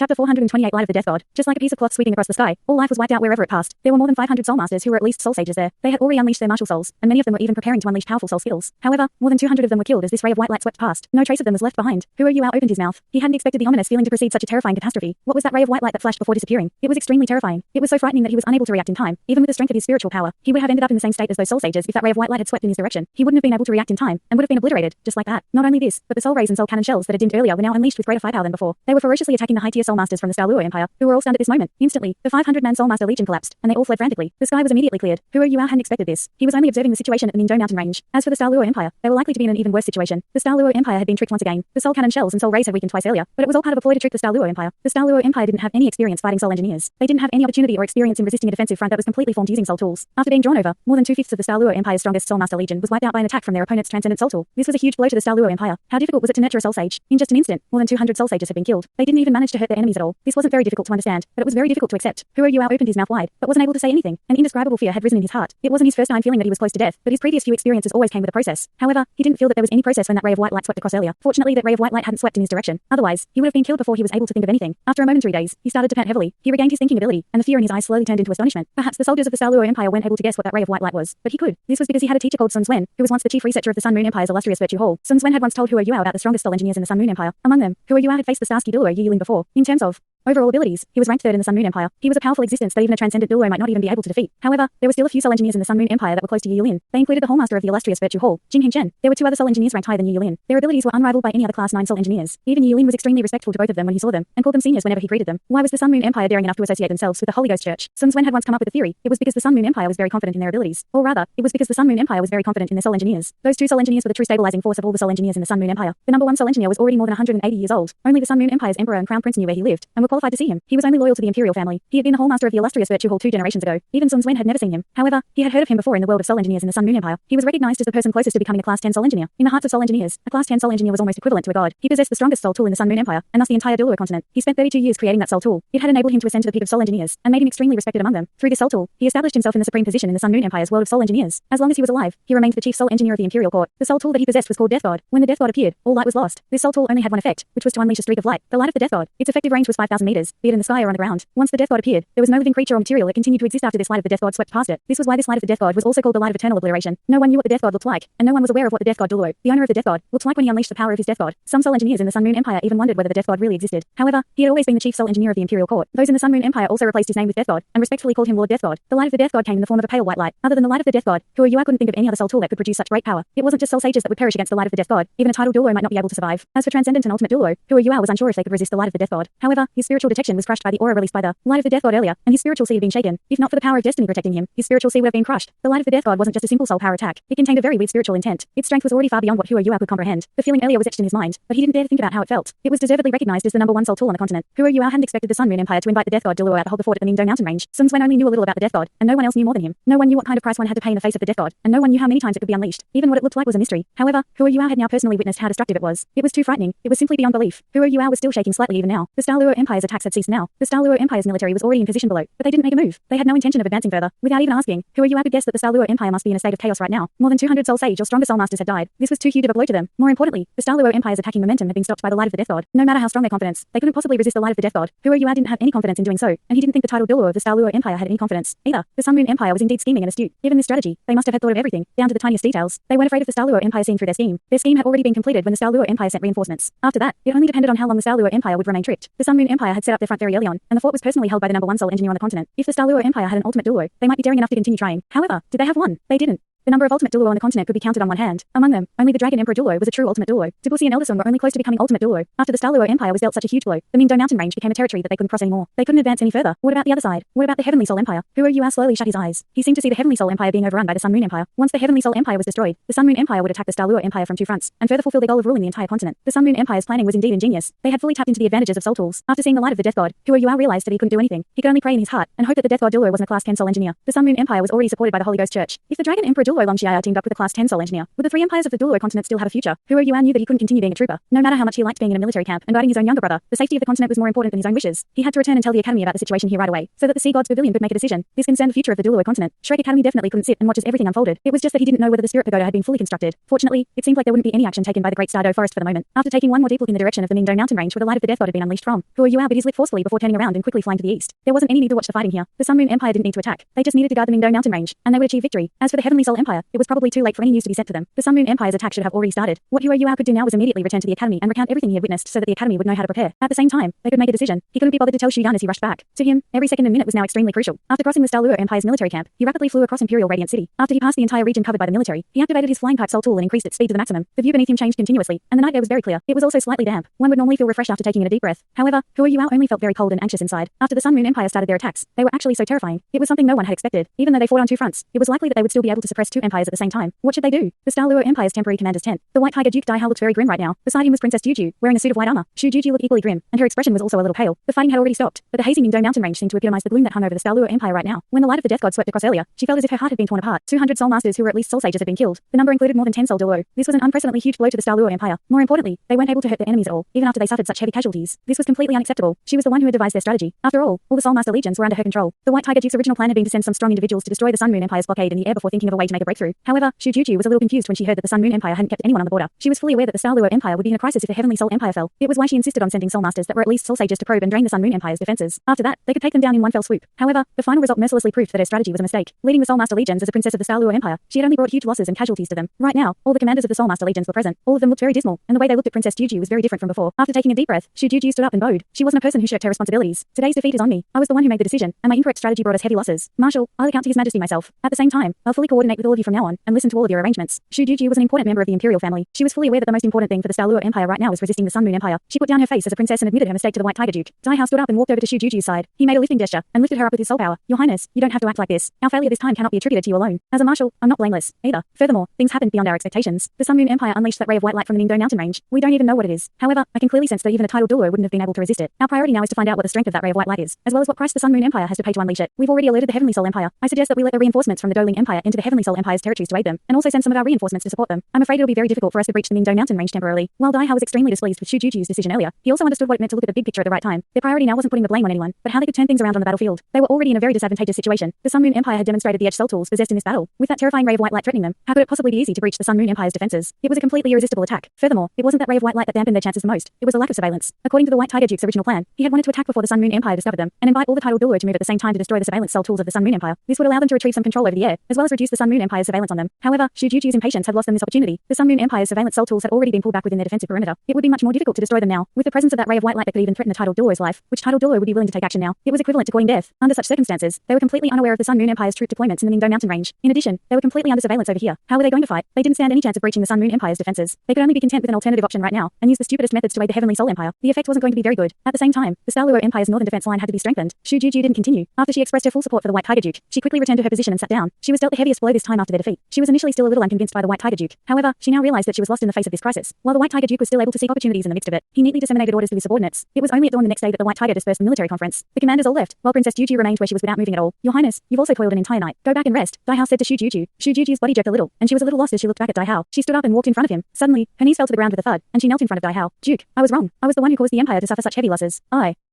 Chapter 428 Light of the Death God. Just like a piece of cloth sweeping across the sky, all life was wiped out wherever it passed. There were more than 500 soul masters who were at least soul sages there. They had already unleashed their martial souls, and many of them were even preparing to unleash powerful soul skills. However, more than 200 of them were killed as this ray of white light swept past. No trace of them was left behind. Hou Yuao opened his mouth. He hadn't expected the ominous feeling to precede such a terrifying catastrophe. What was that ray of white light that flashed before disappearing? It was extremely terrifying. It was so frightening that he was unable to react in time. Even with the strength of his spiritual power, he would have ended up in the same state as those soul sages if that ray of white light had swept in his direction. He wouldn't have been able to react in time, and would have been obliterated, just like that. Not only this, but the soul rays and soul cannon shells that had dimmed earlier were now unleashed with greater firepower than before. They were ferociously attacking the high-tier soul masters from the Star Luo Empire, who were all stunned at this moment. Instantly, the 500-man soul master legion collapsed, and they all fled frantically. The sky was immediately cleared. Hou Yuao hadn't expected this. He was only observing the situation at the Ningdo mountain range. As for the Star Luo Empire, they were likely to be in an even worse situation. The Star Luo Empire had been tricked once again. The soul cannon shells and soul rays had weakened twice earlier, but it was all part of a ploy to trick the Star Luo Empire. The Star Luo Empire didn't have any experience fighting soul engineers. They didn't have any opportunity or experience in resisting a defensive front that was completely formed using soul tools. After being drawn over, more than 2/5 of the Star Luo Empire's strongest soul master legion was wiped out by an attack from their opponent's transcendent soul tool. This was a huge blow to the Star Luo Empire. How difficult was it to nurture a soul sage? In just an instant, more than 200 soul sages had been killed. They didn't even manage to hurt their enemies at all. This wasn't very difficult to understand, but it was very difficult to accept. Hou Yuao opened his mouth wide, but wasn't able to say anything. An indescribable fear had risen in his heart. It wasn't his first time feeling that he was close to death, but his previous few experiences always came with a process. However, he didn't feel that there was any process when that ray of white light swept across earlier. Fortunately, that ray of white light hadn't swept in his direction. Otherwise, he would have been killed before he was able to think of anything. After a momentary daze, he started to pant heavily. He regained his thinking ability, and the fear in his eyes slowly turned into astonishment. Perhaps the soldiers of the Star Luo Empire weren't able to guess what that ray of white light was, but he could. This was because he had a teacher called Sun Zwen, who was once the chief researcher of the Sun Moon Empire's illustrious Virtue Hall. Sun Zwen had once told Hou Yuao about the strongest soul engineers in the Sun Moon Empire. Among them, Hou Yuao had faced the Starsky Duo Yi Yuling before. In terms of overall abilities, he was ranked third in the Sun Moon Empire. He was a powerful existence that even a transcendent Duo might not even be able to defeat. However, there were still a few soul engineers in the Sun Moon Empire that were close to Yi Yulin. They included the Hallmaster of the illustrious Virtue Hall, Jing Hingzhen. There were two other soul engineers ranked higher than Yi Yulin. Their abilities were unrivaled by any other Class 9 soul engineers. Even Yi Yulin was extremely respectful to both of them when he saw them, and called them seniors whenever he greeted them. Why was the Sun Moon Empire daring enough to associate themselves with the Holy Ghost Church? Sun Zwen had once come up with a theory. It was because the Sun Moon Empire was very confident in their abilities. Or rather, it was because the Sun Moon Empire was very confident in their soul engineers. Those two soul engineers were the true stabilizing force of all the soul engineers in the Sun Moon Empire. The number one soul engineer was already more than 180 years old. Only the Sun Moon Empire's emperor and crown prince knew where he lived, and were qualified to see him. He was only loyal to the imperial family. He had been the Hallmaster of the illustrious Virtue Hall 2 generations ago. Even Sun Zwen had never seen him. However, he had heard of him before in the world of soul engineers in the Sun Moon Empire. He was recognized as the person closest to becoming a Class 10 soul engineer. In the hearts of soul engineers, a Class 10 soul engineer was almost equivalent to a god. He possessed the strongest soul tool in the Sun Moon Empire, and thus the entire Duo continent. He spent 32 years creating that soul tool. It had enabled him to ascend to the peak of soul engineers, and made him extremely respected among them. Through this soul tool, he established himself in the supreme position in the Sun Moon Empire's world of soul engineers. As long as he was alive, he remained the chief soul engineer of the Imperial Court. The soul tool that he possessed was called Death God. When the Death God appeared, all light was lost. This soul tool only had one effect, which was to unleash a streak of light, the light of the Death God. Its effective range was 5,000 meters, be it in the sky or on the ground. Once the Death God appeared, there was no living creature or material that continued to exist after this light of the Death God swept past it. This was why this light of the Death God was also called the light of eternal obliteration. No one knew what the Death God looked like, and no one was aware of what the Death God Duo, the owner of the Death God, looked like when he unleashed the power of his Death God. Some soul engineers in the Sun Moon Empire even wondered whether the Death God really existed. However, he had always been the chief soul engineer of the Imperial Court. Those in the Sun Moon Empire also replaced his name with Death God, and respectfully called him Lord Death God. The light of the Death God came in the form of a pale white light. Other than the light of the Death God, Hou Yuao couldn't think of any other soul tool that could produce such great power. It wasn't just soul sages that would perish against the light of the Death God. Even a title Duo might not be able to survive. As for Transcendent and Ultimate Duo, Hou Yuao was unsure if they could resist the light of the Death God. However, his spiritual detection was crushed by the aura released by the light of the Death God earlier, and his spiritual seed had been shaken. If not for the power of destiny protecting him, his spiritual seed would have been crushed. The light of the Death God wasn't just a simple soul power attack. It contained a very weird spiritual intent. Its strength was already far beyond what Hou Yuao could comprehend. The feeling earlier was etched in his mind, but he didn't dare to think about how it felt. It was deservedly recognized as the number one soul tool on the continent. Hou Yuao hadn't expected the Sun Moon Empire to invite the Death God Duo out to hold the fort at the Ningdo mountain range. Sun Zwen only knew a little about the Death God, and no one else knew more than him. No one knew what kind of price one had to pay in the face of the Death God, and no one knew how many times it could be unleashed. Even what it looked like was a mystery. However, Hou Yuao had now personally witnessed how destructive it was. It was too frightening. It was simply beyond belief. Hou Yuao was still shaking slightly even now. The Star Luo Empire's attacks had ceased now. The Star Luo Empire's military was already in position below, but they didn't make a move. They had no intention of advancing further. Without even asking, Hou Yuao could guess that the Star Luo Empire must be in a state of chaos right now. More than 200 soul sage or stronger soul masters had died. This was too huge of a blow to them. More importantly, the Star Luo Empire's attacking momentum had been stopped by the light of the Death God. No matter how strong their confidence, they couldn't possibly resist the light of the Death God. Hou Yuao didn't have any confidence in doing so, and he didn't think the title Duo of the Star Luo Empire had any confidence either. The Sun Moon Empire was indeed scheming and astute. Given this strategy, they must have had thought of everything, down to the tiniest details. They weren't afraid of the Star Luo Empire seeing through their scheme. Their scheme had already been completed when the Star Luo Empire sent reinforcements. After that, it only depended on how long the Star Luo Empire would remain tricked. The Sun Moon Empire had set up their front very early on, and the fort was personally held by the number one soul engineer on the continent. If the Star Luo Empire had an ultimate Duo, they might be daring enough to continue trying. However, did they have one? They didn't. The number of ultimate Duo on the continent could be counted on one hand. Among them, only the Dragon Emperor Duo was a true ultimate Duo. Dubusi and Elderson were only close to becoming ultimate Duo. After the Star Luo Empire was dealt such a huge blow, the Ningdo mountain range became a territory that they couldn't cross anymore. They couldn't advance any further. What about the other side? What about the Heavenly Soul Empire? Hou Yuao slowly shut his eyes. He seemed to see the Heavenly Soul Empire being overrun by the Sun Moon Empire. Once the Heavenly Soul Empire was destroyed, the Sun Moon Empire would attack the Star Luo Empire from two fronts, and further fulfill their goal of ruling the entire continent. The Sun Moon Empire's planning was indeed ingenious. They had fully tapped into the advantages of soul tools. After seeing the light of the Death God, Hou Yuao realized that he couldn't do anything. He could only pray in his heart, and hope that the Death God Duo wasn't a Class 10 soul engineer. The Sun Moon Empire was already supported by the Holy Ghost Church. If the Dragon Emperor Duo Duo Long Xiao teamed up with a Class 10 Soul Engineer. Would the three empires of the Duo continent still have a future? Huo Yuan knew that he couldn't continue being a trooper, no matter how much he liked being in a military camp and guiding his own younger brother. The safety of the continent was more important than his own wishes. He had to return and tell the Academy about the situation here right away, so that the Sea Gods Pavilion could make a decision. This concerned the future of the Duo continent. Shrek Academy definitely couldn't sit and watch as everything unfolded. It was just that he didn't know whether the Spirit Pagoda had been fully constructed. Fortunately, it seemed like there wouldn't be any action taken by the Great Stardow Forest for the moment. After taking one more deep look in the direction of the Ningdo mountain range where the light of the Death God had been unleashed from, Huo Yuan bit his lip forcefully before turning around and quickly flying to the east. There wasn't any need to watch the fighting here. The Sun Moon Empire didn't need to attack. They just needed to guard the Ningdo mountain range, and they would achieve victory. As for the Heavenly Soul Empire, it was probably too late for any news to be sent to them. The Sun Moon Empire's attack should have already started. What Huo Yuan could do now was immediately return to the Academy and recount everything he had witnessed so that the Academy would know how to prepare. At the same time, they could make a decision. He couldn't be bothered to tell Xu Yan as he rushed back. To him, every second and minute was now extremely crucial. After crossing the Star Luo Empire's military camp, he rapidly flew across Imperial Radiant City. After he passed the entire region covered by the military, he activated his flying pipe soul tool and increased its speed to the maximum. The view beneath him changed continuously, and the night air was very clear. It was also slightly damp. One would normally feel refreshed after taking in a deep breath. However, Huo Yuan only felt very cold and anxious inside. After the Sun Moon Empire started their attacks, they were actually so terrifying. It was something no one had expected. Even though they fought on two fronts, it was likely that they would still be able to suppress two empires at the same time. What should they do? The Star Luo Empire's temporary commander's tent. The White Tiger Duke Dai Hao looked very grim right now. Beside him was Princess Juju, wearing a suit of white armor. Shu Juju looked equally grim, and her expression was also a little pale. The fighting had already stopped, but the hazy Ningdo mountain range seemed to epitomize the gloom that hung over the Star Luo Empire right now. When the light of the Death God swept across earlier, she felt as if her heart had been torn apart. 200 soul masters who were at least soul sages had been killed. The number included more than 10 soul duo. This was an unprecedentedly huge blow to the Star Luo Empire. More importantly, they weren't able to hurt their enemies at all, even after they suffered such heavy casualties. This was completely unacceptable. She was the one who had devised their strategy. After all the soul master legions were under her control. The White Tiger Duke's original plan had been to send some strong individuals to destroy the Sun Moon Empire's blockade in the air before thinking of a way to make a breakthrough. However, Shu Juju was a little confused when she heard that the Sun Moon Empire hadn't kept anyone on the border. She was fully aware that the Star Luo Empire would be in a crisis if the Heavenly Soul Empire fell. It was why she insisted on sending soul masters that were at least soul sages to probe and drain the Sun Moon Empire's defenses. After that, they could take them down in one fell swoop. However, the final result mercilessly proved that her strategy was a mistake. Leading the Soul Master legions as a princess of the Star Luo Empire, she had only brought huge losses and casualties to them. Right now, all the commanders of the Soul Master legions were present. All of them looked very dismal, and the way they looked at Princess Juju was very different from before. After taking a deep breath, Shu Juju stood up and bowed. She wasn't a person who shirked her responsibilities. Today's defeat is on me. I was the one who made the decision, and my incorrect strategy brought us heavy losses. Marshal, I'll account to His Majesty myself. At the same time, I'll fully coordinate with all of you from now on, and listen to all of your arrangements. Shu Juju was an important member of the Imperial family. She was fully aware that the most important thing for the Star Luo Empire right now was resisting the Sun Moon Empire. She put down her face as a princess and admitted her mistake to the White Tiger Duke. Dai Hao stood up and walked over to Shu Juju's side. He made a lifting gesture and lifted her up with his soul power. Your Highness, you don't have to act like this. Our failure this time cannot be attributed to you alone. As a marshal, I'm not blameless either. Furthermore, things happened beyond our expectations. The Sun Moon Empire unleashed that ray of white light from the Ningdo mountain range. We don't even know what it is. However, I can clearly sense that even a tidal duo wouldn't have been able to resist it. Our priority now is to find out what the strength of that ray of white light is, as well as what price the Sun Moon Empire has to pay to unleash it. We've already alerted the Heavenly Soul Empire. I suggest that we let the reinforcements from the Doling Empire into the Heavenly Soul Empire's territories to aid them, and also send some of our reinforcements to support them. I'm afraid it'll be very difficult for us to breach the Ningdo mountain range temporarily. While Dai Hao was extremely displeased with Shu Juju's decision earlier, he also understood what it meant to look at the big picture at the right time. Their priority now wasn't putting the blame on anyone, but how they could turn things around on the battlefield. They were already in a very disadvantageous situation. The Sun Moon Empire had demonstrated the edge cell tools possessed in this battle. With that terrifying ray of white light threatening them, how could it possibly be easy to breach the Sun Moon Empire's defenses? It was a completely irresistible attack. Furthermore, it wasn't that ray of white light that dampened their chances the most. It was a lack of surveillance. According to the White Tiger Duke's original plan, he had wanted to attack before the Sun Moon Empire discovered them, and invite all the tidal duo to move at the same time to destroy the surveillance cell tools of the Sun Moon Empire. This would allow them to retrieve some control over the air, as well as reduce the Sun Moon Empire's surveillance on them. However, Shu Juju's impatience had lost them this opportunity. The Sun Moon Empire's surveillance cell tools had already been pulled back within their defensive perimeter. It would be much more difficult to destroy them now. With the presence of that ray of white light that could even threaten a tidal duo's life, which tidal duo would be willing to take action now? It was equivalent to courting death. Under such circumstances, they were completely unaware of the Sun Moon Empire's troop deployments in the Ningdo mountain range. In addition, they were completely under surveillance over here. How were they going to fight? They didn't stand any chance of breaching the Sun Moon Empire's defenses. They could only be content with an alternative option right now, and use the stupidest methods to aid the Heavenly Soul Empire. The effect wasn't going to be very good. At the same time, the Star Luo Empire's northern defense line had to be strengthened. Shu Juju didn't continue. After she expressed her full support for the White Tiger Duke, she quickly returned to her position and sat down. She was dealt the heaviest blow this time after their defeat. She was initially still a little unconvinced by the White Tiger Duke. However, she now realized that she was lost in the face of this crisis. While the White Tiger Duke was still able to seek opportunities in the midst of it, he neatly disseminated orders to his subordinates. It was only at dawn the next day that the White Tiger dispersed the military conference. The commanders all left, while Princess Juju remained where she was without moving at all. Your Highness, you've also toiled an entire night. Go back and rest, Dai Hao said to Shu Juju. Shu Juju's body jerked a little, and she was a little lost as she looked back at Dai Hao. She stood up and walked in front of him. Suddenly, her knees fell to the ground with a thud, and she knelt in front of Dai Hao. Duke, I was wrong. I was the one who caused the Empire to suffer such heavy losses.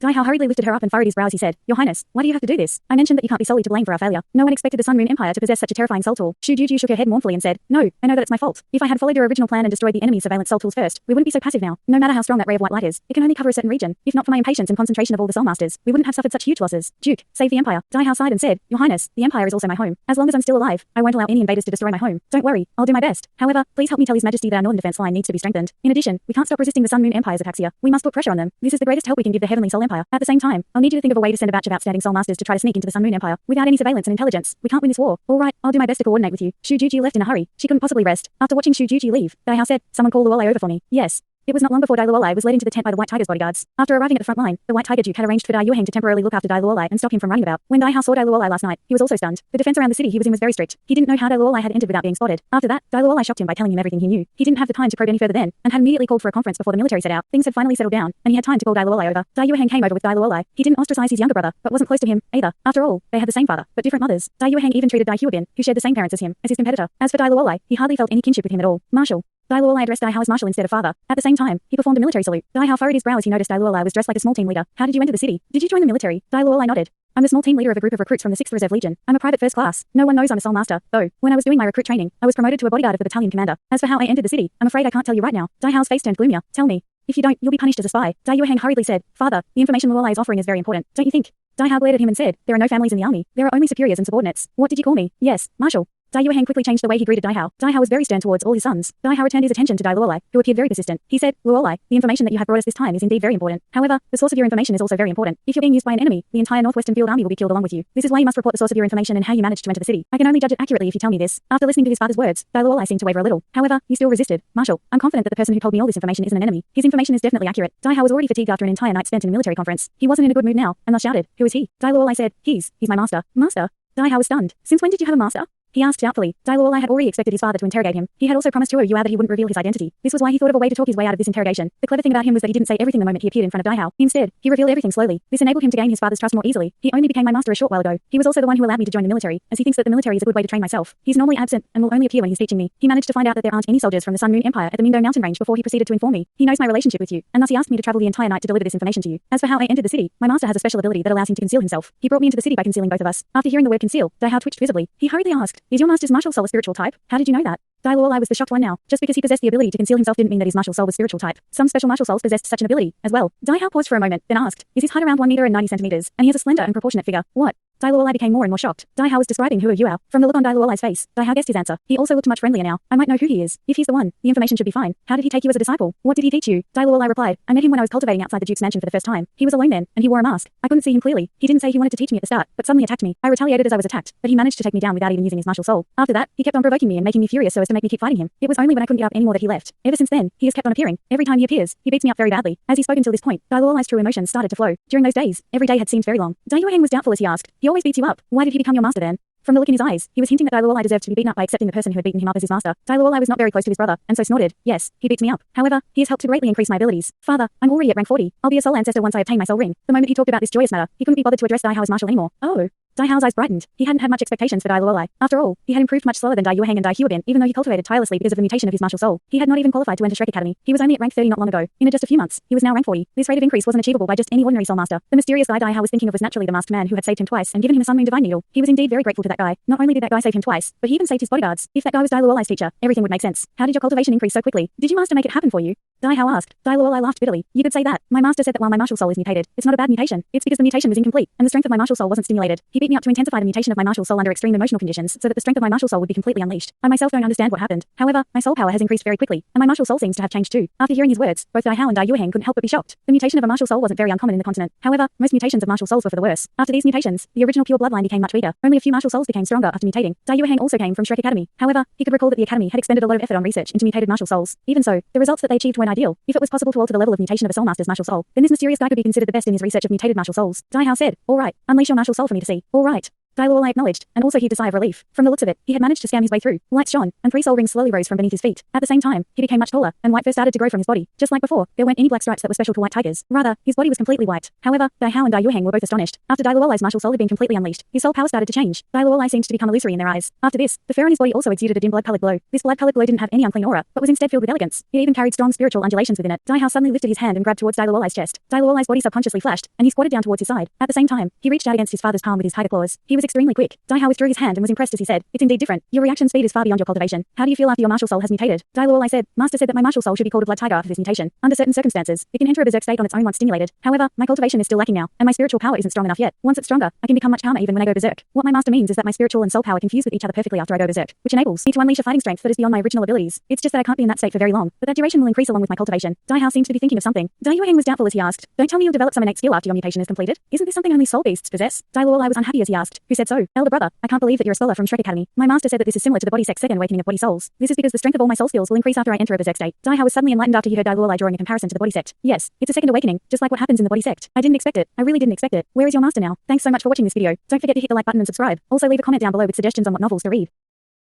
Dai Hao hurriedly lifted her up and furrowed his brows. He said, Your Highness, why do you have to do this? I mentioned that you can't be solely to blame for our failure. No one expected the Sun Moon Empire to possess such a terrifying soul tool. Shu Juju shook her head mournfully and said, No, I know that it's my fault. If I had followed your original plan and destroyed the enemy's surveillance soul tools first, we wouldn't be so passive now. No matter how strong that ray of white light is, it can only cover a certain region. If not for my impatience and concentration of all the soul masters, we wouldn't have suffered such huge losses. Duke, save the Empire. Dai Hao sighed and said, Your Highness, the Empire is also my home. As long as I'm still alive, I won't allow any invaders to destroy my home. Don't worry, I'll do my best. However, please help me tell His Majesty that our northern defense line needs to be strengthened. In addition, we can't stop resisting the Sun Moon Empire's attacks here. We must put pressure on them. This is the greatest help we can give the Heavenly Soul Empire. At the same time, I'll need you to think of a way to send a batch of outstanding soul masters to try to sneak into the Sun Moon Empire. Without any surveillance and intelligence, we can't win this war. All right, I'll do my best to coordinate with you. Shu Juju left in a hurry. She couldn't possibly rest. After watching Shu Juju leave, Dai Hao said, Someone call Luolei over for me. Yes. It was not long before Dai Luolai was led into the tent by the White Tiger's bodyguards. After arriving at the front line, the White Tiger Duke had arranged for Dai Yueheng to temporarily look after Dai Luolai and stop him from running about. When Dai Hao saw Dai Luolai last night, he was also stunned. The defense around the city he was in was very strict. He didn't know how Dai Luolai had entered without being spotted. After that, Dai Luolai shocked him by telling him everything he knew. He didn't have the time to probe any further then, and had immediately called for a conference before the military set out. Things had finally settled down, and he had time to call Dai Luolai over. Dai Yueheng came over with Dai Luolai. He didn't ostracize his younger brother, but wasn't close to him either. After all, they had the same father, but different mothers. Dai Yueheng even treated Dai Huabin, who shared the same parents as him, as his competitor. As for Dai Luolai, he hardly felt any kinship with him at all. Marshal. Dai Luolai addressed Dai Hao as Marshal instead of father. At the same time, he performed a military salute. Dai Hao furrowed his brow as he noticed Dai Luolai was dressed like a small team leader. How did you enter the city? Did you join the military? Dai Luolai nodded. I'm the small team leader of a group of recruits from the 6th Reserve Legion. I'm a private first class. No one knows I'm a Soul Master, though. When I was doing my recruit training, I was promoted to a bodyguard of the battalion commander. As for how I entered the city, I'm afraid I can't tell you right now. Dai Hao's face turned gloomier. Tell me. If you don't, you'll be punished as a spy. Dai Yueheng hurriedly said, Father, the information Luolai is offering is very important, don't you think? Dai Hao glared at him and said, there are no families in the army. There are only superiors and subordinates. What did you call me? Yes, Marshal. Dai Yueheng quickly changed the way he greeted Dai Hao. Dai Hao was very stern towards all his sons. Dai Hao returned his attention to Dai Luolai, who appeared very persistent. He said, Luolai, the information that you have brought us this time is indeed very important. However, the source of your information is also very important. If you're being used by an enemy, the entire Northwestern Field Army will be killed along with you. This is why you must report the source of your information and how you managed to enter the city. I can only judge it accurately if you tell me this. After listening to his father's words, Dai Luolai seemed to waver a little. However, he still resisted. Marshal, I'm confident that the person who told me all this information isn't an enemy. His information is definitely accurate. Dai Hao was already fatigued after an entire night spent in a military conference. He wasn't in a good mood now, and thus shouted, Who is he? Dai Luolai said, He's my master. Master? Dai Hao was stunned. Since when did you have a master? He asked doubtfully. Dai Luolai had already expected his father to interrogate him. He had also promised Tuo Yue that he wouldn't reveal his identity. This was why he thought of a way to talk his way out of this interrogation. The clever thing about him was that he didn't say everything the moment he appeared in front of Dai Hao. Instead, he revealed everything slowly. This enabled him to gain his father's trust more easily. He only became my master a short while ago. He was also the one who allowed me to join the military, as he thinks that the military is a good way to train myself. He's normally absent and will only appear when he's teaching me. He managed to find out that there aren't any soldiers from the Sun Moon Empire at the Mingdo mountain range before he proceeded to inform me. He knows my relationship with you, and thus he asked me to travel the entire night to deliver this information to you. As for how I entered the city, my master has a special ability that allows him to conceal himself. He brought me into the city by concealing both of us. After hearing the word conceal, Dai Hao twitched visibly. He hurriedly asked, Is your master's martial soul a spiritual type? How did you know that? Dai Luolai was the shocked one now. Just because he possessed the ability to conceal himself didn't mean that his martial soul was spiritual type. Some special martial souls possessed such an ability, as well. Dai Hao paused for a moment, then asked, Is his height around 1 meter and 90 centimeters, and he has a slender and proportionate figure? What? Dai Luolai became more and more shocked. Dai Hao was describing Hua Yuao. From the look on Dai Luolai's face, Dai Hao guessed his answer. He also looked much friendlier now. I might know who he is. If he's the one, the information should be fine. How did he take you as a disciple? What did he teach you? Dai Luolai replied, I met him when I was cultivating outside the Duke's mansion for the first time. He was alone then, and he wore a mask. I couldn't see him clearly. He didn't say he wanted to teach me at the start, but suddenly attacked me. I retaliated as I was attacked, but he managed to take me down without even using his martial soul. After that, he kept on provoking me and making me furious so as to make me keep fighting him. It was only when I couldn't get up anymore that he left. Ever since then, he has kept on appearing. Every time he appears, he beats me up very badly. As he spoke until this point, Dai Luolai's true emotions started to flow. During those days, every day had seemed very long. Dai Yueheng was doubtful as he asked, He always beats you up. Why did he become your master then? From the look in his eyes, he was hinting that Dai Luolai deserved to be beaten up by accepting the person who had beaten him up as his master. Dai Luolai was not very close to his brother, and so snorted, Yes, he beats me up. However, he has helped to greatly increase my abilities. Father, I'm already at rank 40. I'll be a soul ancestor once I obtain my soul ring. The moment he talked about this joyous matter, he couldn't be bothered to address Dai Hao as marshal anymore. Oh. Dai Hao's eyes brightened. He hadn't had much expectations for Dai Luolai. After all, he had improved much slower than Dai Yueheng and Dai Huabin, even though he cultivated tirelessly because of the mutation of his martial soul. He had not even qualified to enter Shrek Academy. He was only at rank 30 not long ago. In just a few months, he was now rank 40. This rate of increase wasn't achievable by just any ordinary soul master. The mysterious guy Dai Hao was thinking of was naturally the masked man who had saved him twice and given him a Sun Moon Divine Needle. He was indeed very grateful to that guy. Not only did that guy save him twice, but he even saved his bodyguards. If that guy was Dai Luolai's teacher, everything would make sense. How did your cultivation increase so quickly? Did your master make it happen for you? Dai Hao asked. Dai Luolai laughed bitterly. You could say that. My master said that while my martial soul is mutated, it's not a bad mutation. It's because the mutation was incomplete, and the strength of my martial soul wasn't stimulated. He beat me up to intensify the mutation of my martial soul under extreme emotional conditions, so that the strength of my martial soul would be completely unleashed. I myself don't understand what happened. However, my soul power has increased very quickly, and my martial soul seems to have changed too. After hearing his words, both Dai Hao and Dai Yueheng couldn't help but be shocked. The mutation of a martial soul wasn't very uncommon in the continent. However, most mutations of martial souls were for the worse. After these mutations, the original pure bloodline became much weaker. Only a few martial souls became stronger after mutating. Dai Yueheng also came from Shrek Academy. However, he could recall that the academy had expended a lot of effort on research into mutated martial souls. Even so, the results that they achieved weren't ideal. If it was possible to alter the level of mutation of a soul master's martial soul, then this mysterious guy could be considered the best in his research of mutated martial souls. Dai Hao said, All right, unleash your martial soul for me to see. All right. Dai Luolai acknowledged, and also heaved a sigh of relief. From the looks of it, he had managed to scam his way through. Lights shone, and 3 soul rings slowly rose from beneath his feet. At the same time, he became much taller, and white fur started to grow from his body. Just like before, there weren't any black stripes that were special to white tigers. Rather, his body was completely white. However, Dai Hao and Dai Yueheng were both astonished. After Dai Luolai's martial soul had been completely unleashed, his soul power started to change. Dai Luolai seemed to become illusory in their eyes. After this, the fur on his body also exuded a dim blood-colored glow. This blood-colored glow didn't have any unclean aura, but was instead filled with elegance. It even carried strong spiritual undulations within it. Dai Hao suddenly lifted his hand and grabbed towards Dai Luolai's chest. Dai Luolai's body subconsciously flashed, and he squatted down towards his side. At the same time, he reached out against his father's palm with his tiger claws. He was extremely quick. Dai Hao withdrew his hand and was impressed as he said, It's indeed different. Your reaction speed is far beyond your cultivation. How do you feel after your martial soul has mutated? Dai Luolai said, Master said that my martial soul should be called a blood tiger after this mutation. Under certain circumstances, it can enter a berserk state on its own once stimulated. However, my cultivation is still lacking now, and my spiritual power isn't strong enough yet. Once it's stronger, I can become much calmer even when I go berserk. What my master means is that my spiritual and soul power can fuse with each other perfectly after I go berserk, which enables me to unleash a fighting strength that is beyond my original abilities. It's just that I can't be in that state for very long, but that duration will increase along with my cultivation. Dai Hao seemed to be thinking of something. Dai Yueheng was doubtful as he asked, Don't tell me you'll develop some innate skill after your mutation is completed. Isn't this something only soul beasts possess? Dai Luolai was unhappy as he asked, Who said so? Elder brother, I can't believe that you're a scholar from Shrek Academy. My master said that this is similar to the body sect's second awakening of body souls. This is because the strength of all my soul skills will increase after I enter a berserk state. Daiha was suddenly enlightened after he heard Dai Luolai drawing a comparison to the body sect. Yes, it's a second awakening, just like what happens in the body sect. I didn't expect it. I really didn't expect it. Where is your master now? Thanks so much for watching this video. Don't forget to hit the like button and subscribe. Also leave a comment down below with suggestions on what novels to read.